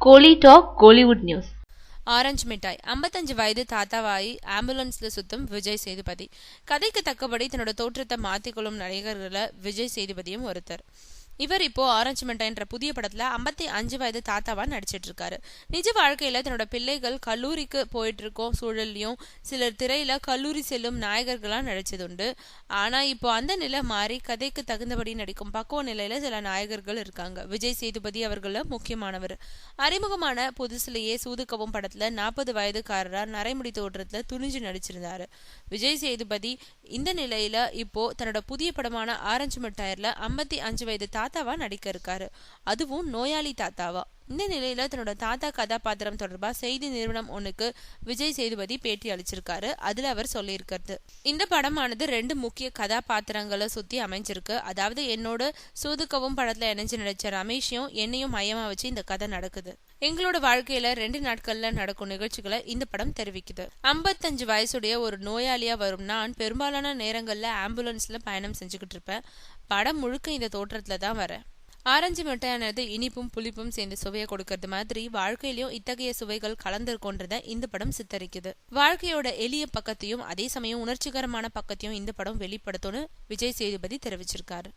கோலி talk Kollywood news. Orange மிட்டாய் 55 வயது தாத்தாவாயி ஆம்புலன்ஸ்ல சுத்தும் விஜய் சேதுபதி. கதைக்கு தக்கபடி தன்னோட தோற்றத்தை மாத்திக்கொள்ளும் நடிகர்கள விஜய் சேதுபதியும் ஒருத்தர். இவர் இப்போ ஆரஞ்சு மிட்டாய்ன்ற புதிய படத்துல 55 வயது தாத்தாவா நடிச்சிட்டு இருக்காரு. நிஜ வாழ்க்கையில தன்னோட பிள்ளைகள் கல்லூரிக்கு போயிட்டு இருக்கும் சூழல்லையும் சிலர் திரையில கல்லூரி செல்லும் நாயகர்களா நடிச்சதுண்டு. ஆனா இப்போ அந்த நிலை மாறி கதைக்கு தகுந்தபடி நடிக்கும் பக்குவ நிலையில சில நாயகர்கள் இருக்காங்க. விஜய் சேதுபதி அவர்கள முக்கியமானவர். அறிமுகமான புதுசுலேயே சூதுக்கவும் படத்துல 40 வயதுக்காரரா நரைமுடி தோற்றத்துல துணிஞ்சு நடிச்சிருந்தாரு. விஜய் சேதுபதி இந்த நிலையில இப்போ தன்னோட புதிய படமான ஆரஞ்சு மிட்டாயில 55 வயது தாத்தாவா நடிக்க இருக்காரு. அதுவும் நோயாளி தாத்தாவா. இந்த நிலையில தன்னோட தாத்தா கதாபாத்திரம் தொடர்பா செய்தி நிறுவனம் ஒண்ணுக்கு விஜய் சேதுபதி பேட்டி அளிச்சிருக்காரு. அதுல அவர் சொல்லியிருக்கிறது, இந்த படமானது 2 முக்கிய கதாபாத்திரங்களை சுத்தி அமைஞ்சிருக்கு. அதாவது என்னோட சூதுக்கவும் படத்துல இணைஞ்சு நடிச்ச ரமேஷையும் என்னையும் மையமா வச்சு இந்த கதை நடக்குது. எங்களோட வாழ்க்கையில 2 நாட்கள்ல நடக்கும் நிகழ்ச்சிகளை இந்த படம் தெரிவிக்குது. 55 வயசுடைய ஒரு நோயாளியா வரும் நான் பெரும்பாலான நேரங்கள்ல ஆம்புலன்ஸ்ல பயணம் செஞ்சுக்கிட்டு இருப்பேன். படம் முழுக்க இந்த தோற்றத்துல தான் வரேன். ஆரஞ்சு மிட்டாயானது இனிப்பும் புளிப்பும் சேர்ந்து சுவையை கொடுக்கறது மாதிரி வாழ்க்கையிலயும் இத்தகைய சுவைகள் கலந்திருக்கோன்றத இந்த படம் சித்தரிக்குது. வாழ்க்கையோட எளிய பக்கத்தையும் அதே சமயம் உணர்ச்சிகரமான பக்கத்தையும் இந்த படம் வெளிப்படுத்தும்னு விஜய் சேதுபதி தெரிவிச்சிருக்காரு.